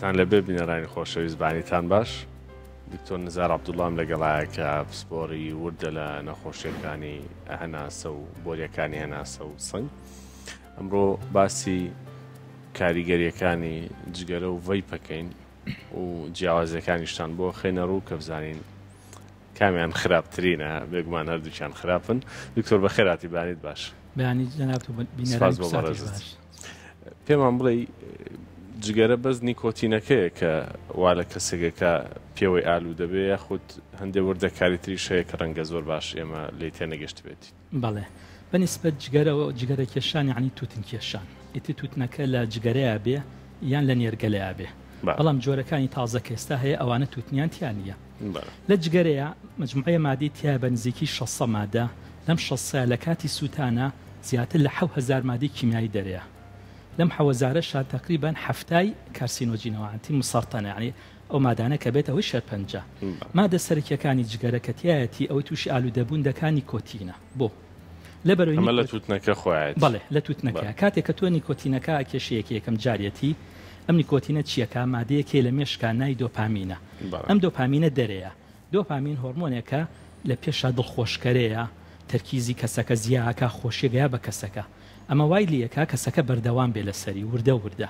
تان لەبێ بینەرانی خۆشەویستبانیتان باش. دکتۆر نزار عەبدوڵڵام لەگەڵایەکە پسپۆڕی وردە لە نەخۆشیەکانی هەناسە و بۆریەکانی هەناسە و سنگ. ئەمڕۆ باسی کاریگەریەکانی جگەرە و ڤەی پەکەین و جیاوازەکانیشتان بۆ خێنە ڕوو کە بزانین کامیان خراپترینە. بێگومان هەردووچیان خراپن. دکتۆر بە خێراتی بانیت باش. بەیانی جەناب بینەرانی باش. پێمان بڵێ جگەرە بەس نیکۆتینەکەیە کە وا لە کەسێکەکە پێوەی ئالوو دەبێ یاخود هەندێک وردە کاریتری شەیە کە ڕەنگە زۆر باش ئێمە لێ تێنەگەشت بێتی. بەڵێ بەنسبەت جگەرەوە جگەرە کێشان یعنی تووتن کێشان ئیتی تووتنەکە لە جگەرەیە بێ یان لە نێرگەلەیە بێ. بەڵام جۆرەکانی تازە کە ئێستا هەیە ئەوانە تووتنیان تیان نییە. لە جگەرەیە مجموعەیە مادی تیا بە نزیکی 600 مادە. لەم 600 لە کاتی سووتانە زیاتر لە 7000 مادی کیمیایی دەرەیە. لەم 7000 تقریبا هەفتای کارسینۆجینەوەتی مسەرتەنە، یعنی ئەو مادانە کە بێتەوەی شەرپەنجە. مادە سەرکیەکانی جگەرەکەتیایەتی ئەوەی تووشی ئالوودەبووندەکانی کۆتینە بۆ لەبەرەوەی لە تووتنەکە خۆیت. بەڵێ لە تووتنەکە کاتێک کە تۆ نیکۆتینەکە کێشەیەکی یەکەم جارەتی ئەم نیکۆتینە چیەکە مادەیەکێ لە مێشکان نای دۆپامینە. ئەم دۆپامینە دەرەیە. دۆپامین هۆرمۆنێکە لە پێشا دڵخۆشکەرەیە، تەرکیزی کەسەکە زیاکە، خۆشیێگەیە بە کەسەکە. ئەمە وای لەکە کەسەکە بەردەوام بێ لەسەری وردە وردە.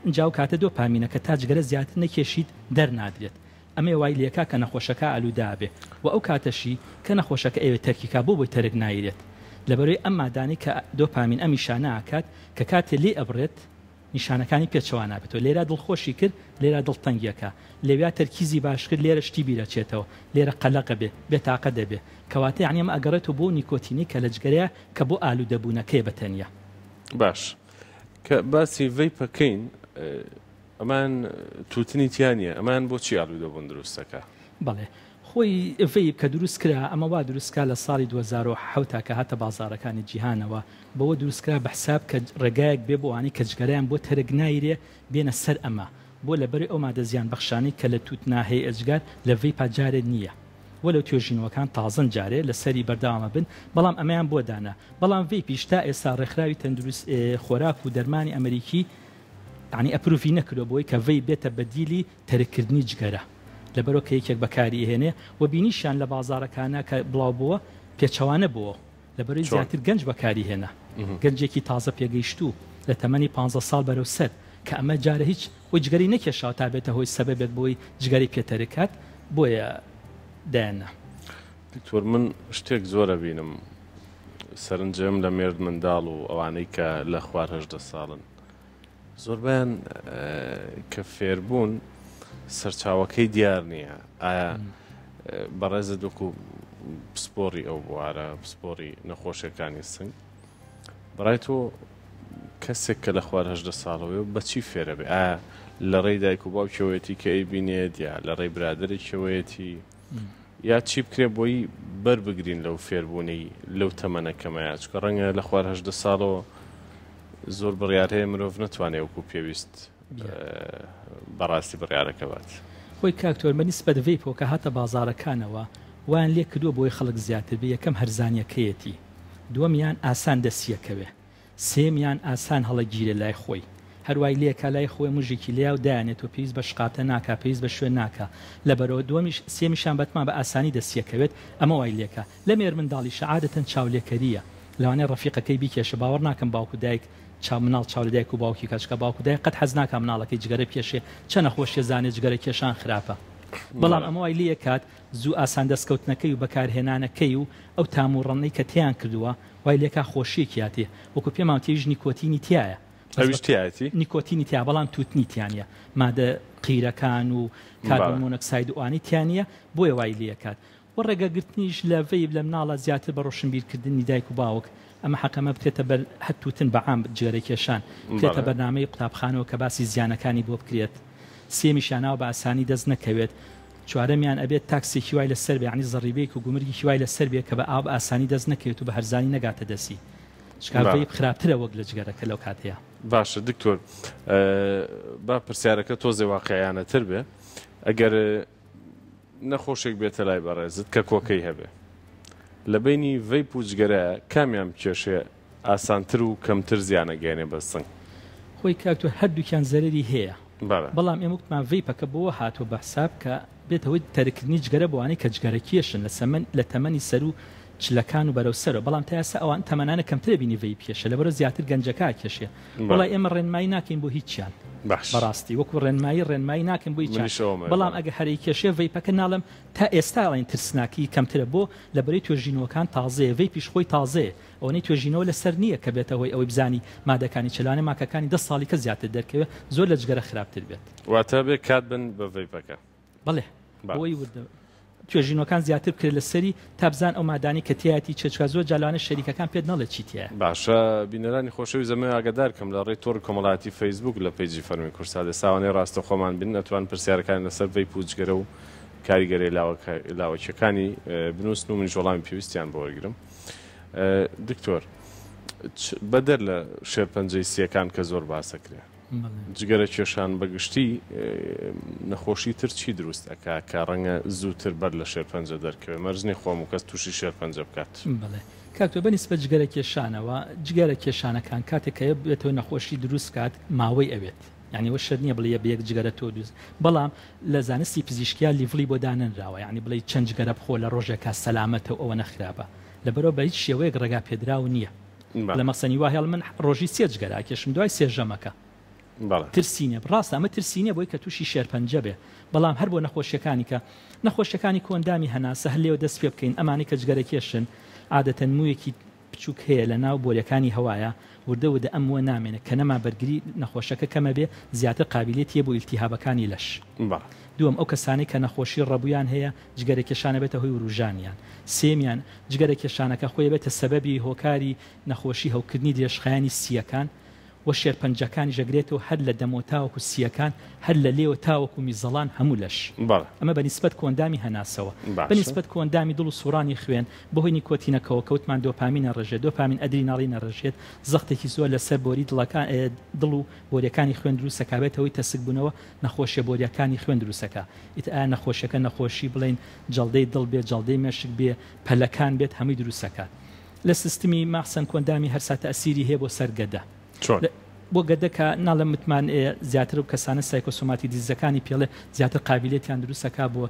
اینجا و کاتە دۆپامینەکە تا جگەرە زیاتر نەکێشیت دەرنادرێت. ئەمێ وای لەکە کە نەخۆشەکە ئالوودابێ و ئەو کاتەشی کە نەخۆشەکە ئێوە تەرکیکا بۆی تەرک نایرێت. لەبەرەوەی ئەم مادانی کە دۆپامین ئەم نیشانە ئاکات کە کاتێ لێ ئەبڕێت نیشانەکانی پێچەوە نابێتەوە. لێرە دڵخۆشی کرد، لێرە دڵتەنگیەکە، لێویا تەرکیزی باش کرد، لێرە شتی بیرەچێتەوە، لێرە قەلەقە بێ، بێتاقە دەبێ. کەواتە یعنی ئەمە ئەگەڕێتەوە بۆ نیکۆتینی کە لە جگەرەیە کە بۆ ئالوودەبوونەکەی بەتەنیا. باش کە باسی ڤەی پەکەین ئەمان تووتنی تیانە ئەمان بۆچی ئالوودەبوون دروستەکە؟ بەڵێ خۆی ڤەی کە دروست کرا ئەمە وا دروستکە لە ساڵی 2007 کە هاتە بازارەکانی جیهانەوە بەوە دروستکرا بە حساب کە ڕێگایەک بێ بۆوانی کە جگەرەیان بۆ تەرک نایرێ بێنە سەر ئەمە بۆ لەبەر ئەو مادە زیان بەخشانی کە لە تووتنا هەیە ئەجگار لە ڤەی پاجارێ نییە. وەلو توێژینەوەکان تازن جارێ لە سەری بەرداوامە بن، بەڵام ئەمەیان بۆ دانا. بەڵام ڤەی پیشتا ئێستا ڕێکخراوی تەندروست خۆراک و دەرمانی ئەمریکی عنی ئەپروڤی نەکردو بۆی کە ڤەی بێتە بەدیلی تەرککردنی جگەرە لەبەرەوە کە یەکێک بەکاری هێنێ و بینیشیان لە بازارەکانە کە بڵاو بووە پێچەوانە بووە لەبەرەوەی زیاتر گەنج بەکاری هێنا، گەنجێکی تازە پێگەیشتوو لە تەمەنی 15 ساڵ بەرەو سەر کە ئەمە جارە هیچ وی جگەری نەکێشاوە تا بێتە هۆی سەبەبێت بۆی جگەری پێتەرکات بۆیە دایانە. دکتۆر من شتێک زۆرە بینم سەرنجەم لە مێرد منداڵ و ئەوانەی کە لە خوار 18 ساڵن زۆربیان کە فێربوون سەرچاوەکەی دیار نییە. ئایا بەڕێزە دۆکو پسپۆڕی ئەو بوارە پسپۆڕی نەخۆشیەکانی سنگ بەڕای تۆ کەسێک کە لە خوار 18 ساڵەوەی بەچی فێرە بێ؟ ئایا لە ڕێی دایک و باوکەوەیەتی کە ئەیبینێت یا لە ڕێی برادێکەوەیەتی یا چی بکرێ بۆی بەربگرین لەو فێربوونی لەو تەمەنەکەمەیە چکە ڕەنگە لە خوار 18 ساڵەوە زۆر بڕیار هەیە مرۆڤ نەتوانێت وەکو پێویست بەڕاستی بڕیارەکە بات. خۆی کاکتۆر بەنسبەت ڤەی پۆکە هاتە بازارەکانەوە وان لێ کردووە بۆی خەڵک زیاتر بێ. یەکەم هەرزانیەکەیەتی، دووەمیان ئاسان دەستیەکەوێ، سێمیان ئاسان هەڵەگیرە لای خۆی، هەروای لێکە لای خۆی مژێکی لیا و دایانێت و پێویست بە شقاتە ناکە، پێویست بە شوێن ناکە. لەبەرەوە دووەمیش سێمیشان بەتمان بە ئاسانی دەستیەکەوێت. ئەمە وای لێکە لە مێر منداڵیشە عادەتەن چاولێکەریە لەوانەیە ڕەفیقەکەی بیکێشە باوەڕ ناکەم باوکو دایک مناڵ چاو لە دایک و باوکی کەچکە باوکو دایک قەت حەز ناکە مناڵەکەی جگەرە پێشێ چە نەخۆشیە زانێت جگەرە کێشان خراپە. بەڵام ئەمە وای لێ کات زوو ئاسان دەستکەوتنەکەی و بەکارهێنانەکەی و ئەو تاموڕەنەی کە تیان کردووە وای لێکا خۆشیەکیاتێ وەکو پێم تێژ نیکۆتینی تایە نیکۆتینی تیا بەڵام تووتنی تیانە مادە قیرەکان و کاربۆن مۆنۆکساید و ئانی تیانە بۆیە وای لێ کات و ڕێگەگرتنیش لە ڤەی لە مناڵە زیاتر بە ڕۆشنبیرکردنی دایک و باوک. ئەمە حەقەمە بکرێتە بەر هەتوتن بەعام جگەرە کێشان بکرێتە بەرنامەی قوتابخانەوە کە باسی زیانەکانی بۆ بکرێت. سێمیشاناوە بە ئاسانی دەست نەکەوێت. چوارەمیان ئەبێت تاکسێکی وای لەسەر بێ، یعنی زەڕیبەیەک و گومرگی وای لەسەر بێ کە بە ئاب ئاسانی دەست نەکەوێت و بە هەرزانی نەگاتە دەسی. شکاڤەی خراپترە وەک لە جگەرەکە لەو کاتەیە. باشە دکتۆر با پرسیارەکە تۆزێ واقعیانەتر بێ ئەگەر نەخۆشێک بێتە لای بەڕێزت کە کۆکەی هەبێ لە بینی ڤەی پوچگەرە کامیان کێشێ ئاسانتر و کەمتر زیانە گەێنێ بە سنگ؟ خۆی کاکتۆر هەردووکیان زەرری هەیە بەڵام ئێمە وتمان ڤیپەکە بۆ هاتووە بە حساب کە بێتەوەی تەرکردنی جگەرە بۆوانەی کە جگەرەکێشن لە تەمەنی سەر و چلەکان و بەرەو سەرەوە بەڵام تا ئێستا ئەوان تەمەنانە کەمترە بینی ڤی پێشە لەبەرە زیاتر گەنجەکە کێشێ وڵای ئێمە ڕێنمایی ناکەین بۆ هیچیان بەڕاستی وەکو ڕێنمایی ناکەین بۆ هیچ بەڵام ئەگە هەرەی کێشێ ڤیپەکە ناڵم تا ئێستا ئەڵێن ترسناکی کەمترە بۆ لەبەرەی توێژینەوەکان تازەیە ڤی پیشخۆی تازەیە ئەوەی توێژینەوە لەسەر نییە کە بێتەوەی ئەوەی بزانی مادەکانی چلانە ماکەکانی 10 ساڵی کە زیاتر دەرکەوێت زۆر لە جگەرە خراپتر بێت واتە بێ کات بن بە ڤیپەکە بەڵێ بۆی توێژینەکان زیاتر کرد لەسەری تا بزان ئەو مادانی کە تایەتی چێچکە زۆر جالانە شەریکەکان پێت نەڵێ چیتیە باشە بینەرانی خۆشەوی زەمە ئاگدارکەم لە ڕێی تۆڕ کۆمەڵاتی فەیسبوک لە پیجی فەرمی کورسادە ساوانەی ڕاستە خۆمان بن ئەتوان پرسیارەکان لەسەر ڤی پوچگەرە و کاریگەری لاوەکیەکانی بنووسن و منیش وەڵامی پێویستیان بۆ وەرگرم. دکتۆر بەدەر لە شێرپەنجەی سیەکان کە زۆر باسەکرێ جگەرە کێشان بەگشتی نەخۆشی تر چی دروست ئەکا کە ڕەنگە زووتر بەر لە شێرپەنجە دەرکەوێت مەرجنی خۆم و کەس تووشی شێرپەنجە بکات. کاکتۆ بەنسبە جگەرە کێشانەوە جگەرە کێشانەکان کاتێکە بێتەوە نەخۆشی دروست کات ماوەی ئەوێت یعنی وە شەر نییە بڵێ بەیەک جگەرە تۆ دوست بەڵام لە زانستی پزیشکیا لیڤلی بۆ دانراوە یعنی بڵێ چەند جگەرە بخۆ لە ڕۆژێکا سەلامەتە ئەوە نەخراپە لەبەرەوە بە هیچ شێوەیەک ڕێگا پێدراو نییە لە مەسەنی وهێڵ من ڕۆژی سێ جگەرە کێشم دوای سێژەمەکە ترسینە ڕاستە ئەمە ترسینە بۆی کە تووشی شێرپەنجە بێ بەڵام هەر بۆ نەخۆشیەکانی کە نەخۆشیەکانی کۆندامی هەناسە هەر لێوە دەست پێ بکەین ئەمانی کە جگەرە کێشن عادەتەن موویەکی بچووک هەیە لە ناو بۆلەکانی هەوایە وردەوەدە ئەموە نامێنە کە نەما بەرگری نەخۆشەکە کەمە بێ زیاتر قابلیت هەیە بۆ ئیلتیهابەکانی لەش دووەم ئەو کەسانی کە نەخۆشی ڕەبویان هەیە جگەرە کێشانە بێتە هۆی وروژانیان سێمیان جگەرە کێشانەکە خۆی بێتە سەبەبی هۆکاری نەخۆشی هەوکردنی درێژخایانی سیەکان و شێرپەنجەکانی ژەگرێتەوە هەر لە دەمۆ تاوەکو سیەکان هەر لە لێوە تاوەکو میزەڵان هەموو لەش ئەمە بەنسبەت کۆندامی هەناسەوە بەنسبەت کۆندامی دڵ و سوڕانی خوێن بەهۆی نیکۆتینەکەەوە کەوتمان دۆپامینە ڕژێت دۆپامین ئەدریناڵینە ڕژێت زەختێکی زۆر لەسەر بۆری دڵ و بۆریەکانی خوێن دروستەکە بێتەوەی تەسک بوونەوە نەخۆشیە بۆریەکانی خوێن دروستەکە ئیت ئایا نەخۆشیەکە نەخۆشی بڵین جەڵدەی دڵ بێت جەڵدەی مێشک بێ پەلەکان بێت هەمووی دروستەکە لە سیستمی ماخسەن کۆندامی هەرسا تەئسیری هەیە بۆ سەرگەدە بۆ گەدەکە ناڵە متمان زیاتر و کەسانە سایکۆسۆماتی دیزەکانی پێڵێ زیاتر قابلیتیان دروستەکە بۆ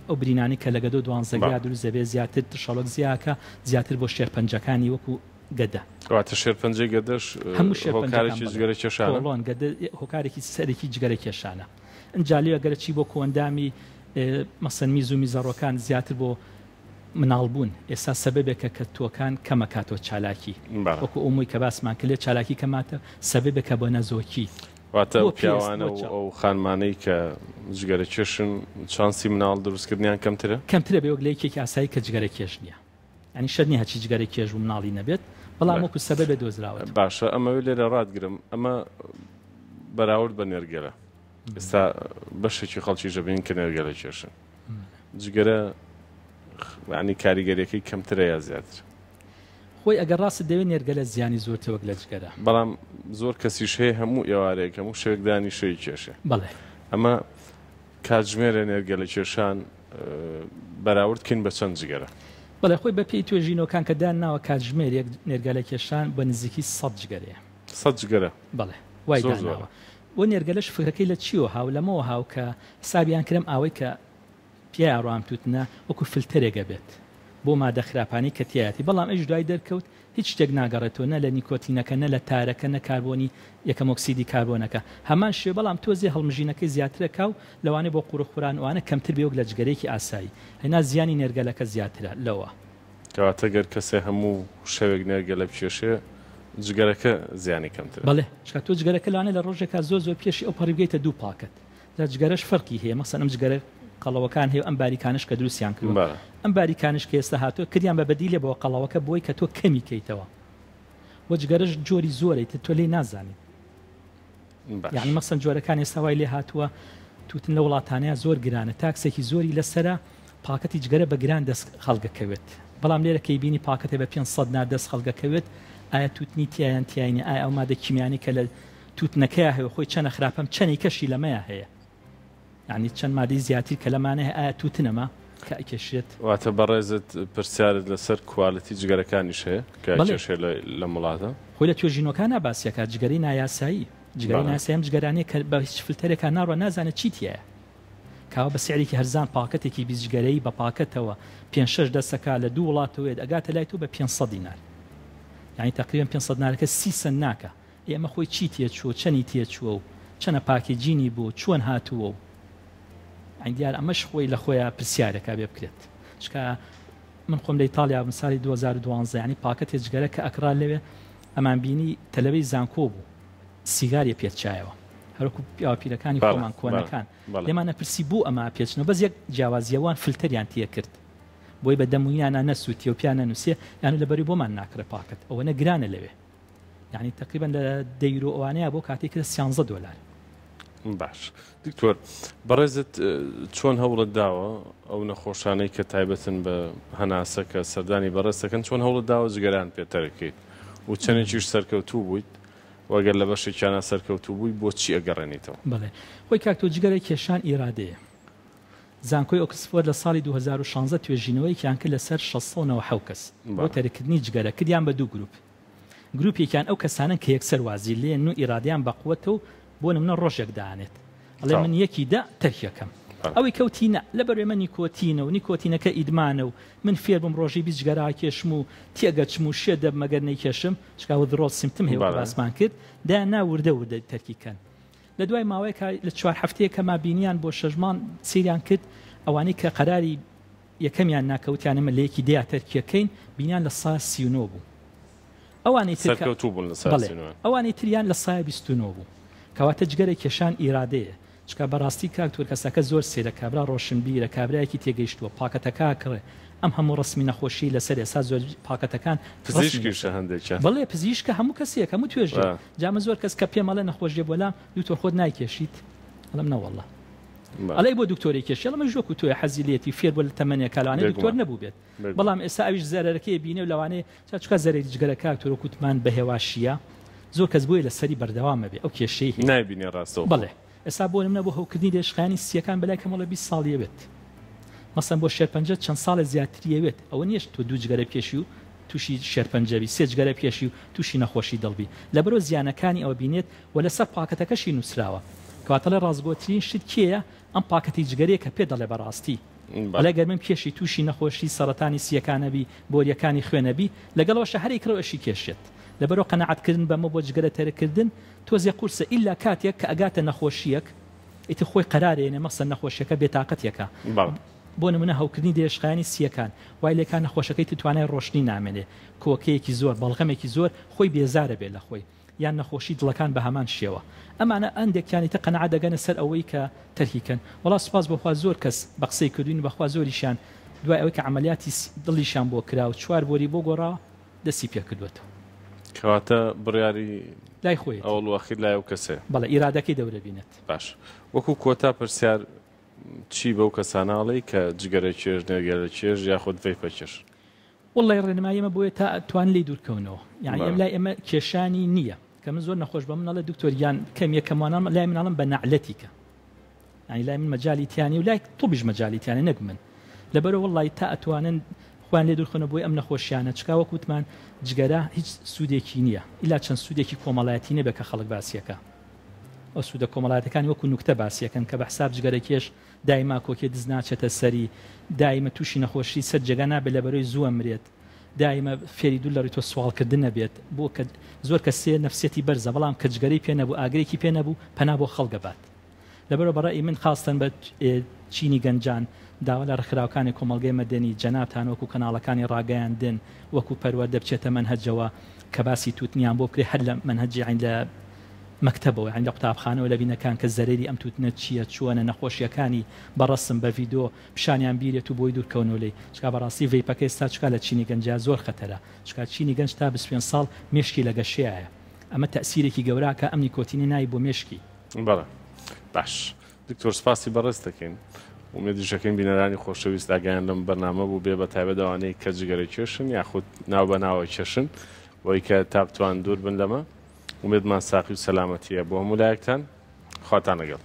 ئەو برینانی کە لە گەدە 12 دروست دەبێت زیاتر شەڵک زیاکە زیاتر بۆ شێرپەنجەکانی وەکو گەدە کەواتە شێرپەنجەی گەدەش هەموو هۆکارێکی جگەرە کێشانە گەدە هۆکارێکی سەرێکی جگەرە کێشانە ئەنجالی ئەگەرە چی بۆ کۆندامی مەسەن میز و میزەڕۆکان زیاتر بۆ مناڵبوون ئێستا سەبەبێکە کە تۆکان کەمەکاتەوە چالاکی وەکو ئەومووی کە باسمان کرد لێ چالاکی کەماتە سەبەبێکە بۆ نەزۆکی واتە پیاوانە و ئەو خانمانەی کە جگەرە کێشن چانسی مناڵ دروستکردنیان کەمترە بێ وەک لە یەکێکی ئاسایی کە جگەرە کێش نییە ئەنی شەر نیە هەچی جگەرە کێژ و مناڵی نەبێت بەڵام وەکو سەبەبێ دۆزراوە باشە ئەمەوێ لێرە ڕادگرم ئەمە بەراورد بە نێرگەلە ئێستا بەشێکی خەڵکی ژەبین کە نێرگەلە کێشن جگەرە ینی کاریگەریەکەی کەمترە یا زیاتر خۆی ئەگەر ڕاست دەوێت نێرگەلە زیانی زۆرتر وەک لە جگەرە بەڵام زۆر کەسیش هەیە هەموو ئێوارەیەک هەموو شێوەکدانی شەی کێشێ بەڵێ ئەمە کاتژمێرە نێرگەلە کێشان بەراوردکەین بە چەند جگەرە بەڵێ خۆی بە پێی توێژینەوەکان کە دان ناوە کاتژمێرێک نێرگەلە کێشان بە نزیکی 100 جگەرەیە 100 جگەرە بەڵێ وای داناوە بۆ نێرگەلەش فکرەکەی لە چیوە هاو لەمەوە هاو کە حسابیان کرم ئەوەی کە پیا ڕامتوتنە وەکو فلترێگە بێت بۆ مادە خراپانی کە تایەتی بەڵام ئەش دوای دەرکەوت هیچ شتێک ناگەڕێتەوە نە لە نیکۆتینەکە نە لە تارەکە نە کاربۆنی یەکەم ئۆکسیدی کاربۆنەکە هەمان شێ بەڵام تۆزی هەڵمژینەکەی زیاترەکە و لەوانەیە بۆ قوڕخورانوانە کەمتر بێوەک لە جگەرێکی ئاسایی هێنا زیانی نێرگەلەکە زیاترە لەوە کەواتە گەر کەسێ هەموو شەوێک نێرگەلە بکێشێ جگەرەکە زیانی کەمتر بەڵێ چکە تۆ جگەرەکە لەوانەیە لە ڕۆژێکا زۆر پێشی ئەو پەڕی بگەیتە دوو پاکەت لە جگەرەش فەرقی هەیە مەسەن ئەم جگەرە قەڵەوەکان هەیە ئەم باریکانش کە دروستیان کردووە ئەم باریکانش کە ئێستا هاتووە کردیان بە بەدیلێ بۆ قەڵەوەکە بۆی کە تۆ کەمی کەیتەوە وە جگەرەش جۆری زۆرەی تۆ لێ نازانیت یعنی مەسەن جۆرەکان ئێستا وای لێ هاتووە توتن لە وڵاتانەیە زۆر گرانە تاکسێکی زۆری لەسرە پاکەتی جگەرە بە گران دەست خەڵگەکەوێت بەڵام لێرە کەی بینی پاکەتێ بە 500 نادەست خەڵگەکەوێت ئایا توتنی تیایان تیاینە ئایا ئەو مادە کیمیانی کە لە توتنەکەیە هەیە خۆی چەنە خراپەم چەنی کەشی لەمەیە هەیە یعنی چەند مادەی زیاتر کە لەمانەیە ئایا توتنەما کە ئەکێشێت واتە بەڕێزت پرسیارت لەسەر کوالەتی جگەرەکانیش هەیە کە کێشێ لە وڵاتە خۆی لە توێژینەکان باسیەکە جگەری نایاسایی جگەرەی ناسیم جگەرانەیە کە بە هیچ فلتەرێکا ناڕوە نازانێت چیتیە کاوە بە سعرێکی هەرزان پاکەتێکی بیزجگەرەی بە پاکەتەوە 5-6 دەسەکە لە 2 وڵاتەوەیت ئەگاتە لای تۆ بە 500 دینار یعنی تقریبا 500 دینارەکە 30 سنت ناکە ئێمە خۆی چی تێچووە چەنی تێچووە و چەنە پاکێجینی بوو چۆن هاتووە و دیار ئەمەش خۆی لە خۆیان پرسیارەکە بێ بکرێت چکە من خۆم لە ئیتالیا بم ساڵی 2012 ینی پاکەت هێزگەرە کە ئەکرا لەوێ ئەمان بینی تەلەڤەی زانکۆ بوو سیگاری پێچایەوە هەرکو پیاوەپیرەکانی خۆمان کۆنەکان لێمانە پرسی بوو ئەمە پێچنەوە بەس یەک جیاوازیەوان فلتەریان تێ کرد بۆی بە دەمویانە نەسووتی و پیانە نووسێ یان لەبەری بۆمان ناکرێ پاکەت ئەوە نەگرانە لەوێ یعنی تقریبا لە دەیرۆ ئەوانەیە بۆ کاتێک کرد 13 دلار باش دکتۆر بەڕێزت چۆن هەوڵت داوە ئەو نەخۆشانەی کە تایبەتن بە هەناسە کە سەردانی بەڕێستەکەن چۆن هەوڵت داوە جگەران پێتەرەکەیت و چەندێکیش سەرکەوتوو بوویت وەگەر لە بەشێکیانە سەرکەوتوو بووی بۆچی ئەگەڕێنیتەوە بڵێ خۆی کاکتۆ جگەرەی کێشان ئیرادەیە زانکۆی ئۆکسفۆرد لە ساڵی 2016 توێژینەوەی کیان کرد لەسەر 697 کەس بۆ تەرکردنی جگەرە کردیان بە 2 گروپێکیان ئەو کەسانن کە یەکسەر وازی لێن و ئیرادیان بەقوەتەوە بۆ نمونە ڕۆژێک دانێت ئەڵێ من یەکی دا تەرکیەکەم ئەوەی کەوتینە لەبەرێ من نیکۆتینە و نیکۆتینەکە ئیدمانە و من فێر بم ڕۆژی 20 جگەرا کێشم و تێگەچم و شێ دەب مەگەر نەیکێشم چکاوە درۆڵ سیمتم هەیە باسمان کرد دا ناوردە وردە تەرکیکەن لە دوای ماوەیەکە لە 4 هەفتەیە کە ما بینیان بۆ شەژمان سیریان کرد ئەوانەی کە قەراری یەکەمیان ناکەوتیانەمە لە یەکی دەیە تەرکیەکەین بینیان لە سا 39 بوو ئەوانەی تریان لە سایە 29 بوو کەواتە جگەرە کێشان ئیرادەیە چکە بەڕاستی کاکتۆر کەسەکە زۆر سێرە کابرا ڕۆشنبیرە کابراایەکی تێگەیشتووە پاکەتەکە کڕێ ئەم هەموو ڕسمی نەخۆشی لەسەر ئێستا زۆر پاکەتەکان پزیشکیشە هەندێکە بەڵێ پزیشکە هەموو کەسێک هەموو توێژە جامە زۆر کەس کە پێمەڵە نەخۆشیە بۆلام دوتۆر خۆت نایکێشیت ئەڵم نەوەڵە ئەڵێ بۆ دکتۆری کێشی ئەڵمە ژۆک و تۆی حەزی لێتی فێر بۆ لە تەمەنیە کاڵانەی دکتۆر نەبوو بێت بەڵام ئێستا ئەویش زەرەرەکەی بینێ و لەوانەیە چکە زەرەری جگەرە کاکتۆر کوتمان بە هێواشیە زۆر کەس بۆی لەسەری بەردەوامە بێ ئەو کێشەی نایبینێ ڕاستەوە بڵێ ئێستا بۆ نمونە بۆ هەوکردنی دێشخانی سیەکان بەلای کەمەڵە 20 ساڵیە بێت مەسەن بۆ شێرپەنجە چەند ساڵە زیاتریەوێت ئەوە نییە تۆ 2 جگەرە پێشی و تووشی شێرپەنجەبی 3 جگەرە پێشی و تووشی نەخۆشی دڵبی لەبەرۆ زیانەکانی ئەوە بینێت و لەسەر پاکەتەکەشی نووسراوە کەواتە لە ڕازگۆترین شت کێیە ئەم پاکەتی جگەرەیە کە پێ دەڵێ بەڕاستی بەڵێ گەرمم کێشی تووشی نەخۆشی سەرەتانی سیەکانەبی بۆریەکانی خوێنەبی لەگەڵەوەشە هەرێکەوەشی کێشێت لەبەرەوە قەنەعەتکردن بەمە بۆ جگەرە تەرەکردن تۆزێ قورسە ئیلا کاتێک کە ئەگاتە نەخۆشیەک ئیتر خۆی قەرارێنێ مەسەن نەخۆشیەکە بێتاقەتێکە بۆ نمونە هەوکردنی دێشخانی سیەکان وای لێکان نەخۆشەکەی توانای ڕۆشنی نامێنێ کۆکەیەکی زۆر بەڵغەمێکی زۆر خۆی بێزارە بێ لە خۆی یان نەخۆشی دڵەکان بە هەمان شێوە ئەمانە ئەندێکیانی تە قەنەعەت دەگەنە سەر ئەوەی کە تەرکیکەن وەڵا سوپاس بەخوا زۆر کەس بە قسەی کردوین بەخوا زۆریشان دوای ئەوەی کە عملیاتی دڵیشان بۆ کرا و 4 بۆری بۆ گۆڕا دەستی پێ کردوێتەوە کەواتە بڕیاری لای خۆی ئەوڵ وەخیر لای ئەو کەسێ بەڵێ ئیرادەکەی دەورە بینێت باش وەکو کۆتا پرسیار چی بەو کەساناڵی کە جگەرە چێژ نێرگەرە چێژ یاخود ڤەیپەچێژ وڵی ڕێنماییمە بۆیە تا توان لی دوورکەونەوە یعنی ئەم لای ئێمە کێشانی نییە کە من زۆر نەخۆش بە منەڵە دکتۆریان کەم یەکەمانان لای مناڵم بە نەعلەتیکە یعنی لای من مەجاالیتیانی و لای توبیش مەجاالیتیانە نەک من لەبەرەوە وڵی تا ئەتوانن خوان لێ دوورخۆنە بۆی ئەم نەخۆشیانە چکاوە کوتمان جگەرە هیچ سوودێکی نییە ئیلا چەند سوودێکی کۆمەڵایەتی نەبێ کە خەڵک باسیەکە ئەو سوودە کۆمەڵایەتەکانی وەکو نوکتە باسیەکەن کە بە حساب جگەرە کێش دایما کۆکێ دز ناچێتە سەری دایمە تووشی نەخۆشی سەر جێگا نابێت لەبەرەوەی زووە مرێت دایمە فێری دوو لە ڕێی تۆ سوالکردن نەبێت بۆ کە زۆر کەسێ نەفسێتی بەرزە بەڵام کە جگەرەی پێ نەبوو ئاگرێکی پێ نەبوو پەنا بۆ خەڵگە بات لەبەرەوە بەڕای من خاستن بە چینی گەنجان داوا لە ڕخراوەکانی کۆمەڵگەی مەدەنی جەنابتان وەکو کەناڵەکانی ڕاگەیاندن وەکو پەروەردە بچێتە مەنهەجەوە کە باسی تووتنیان بۆ بکرێ هەر لە مەنهەجی عین لە مەکتەبەوە عین لە قوتابخانەوە لە بینەکان کە زەرێری ئەم تووتنە چییە چوونە نەخۆشیەکانی بەڕەسم بە ڤیدۆ پیشانیان بیرێت و بۆی دوورکەونەوە لێ چکا بەڕاستی ڤەیپەکە ئێستا چکا لە چینی گەنجا زۆر خەتەرە چکا چینی گەنج تا 25 ساڵ مێشکی لە گەشەیە ئەمە تەسیرێکی گەوراکە ئەم نیکۆتینی نایی بۆ مێشکی بەڵێ باش دکتۆر سپاسی بەڕێز دەکەین ومێدیشەکەین بینەرانی خۆشەویست ئاگایان لەم بەرنامە بوو بێ بە تایبەت ئەوانەی کە جگەرە کێشن یاخود ناو بە ناوە کێشن بۆی کە تا بتوان دوور بن لەمە ومێدمان ساقی و سەلامەتیە بۆ هەموو لایەکتان خواتان لەگەڵ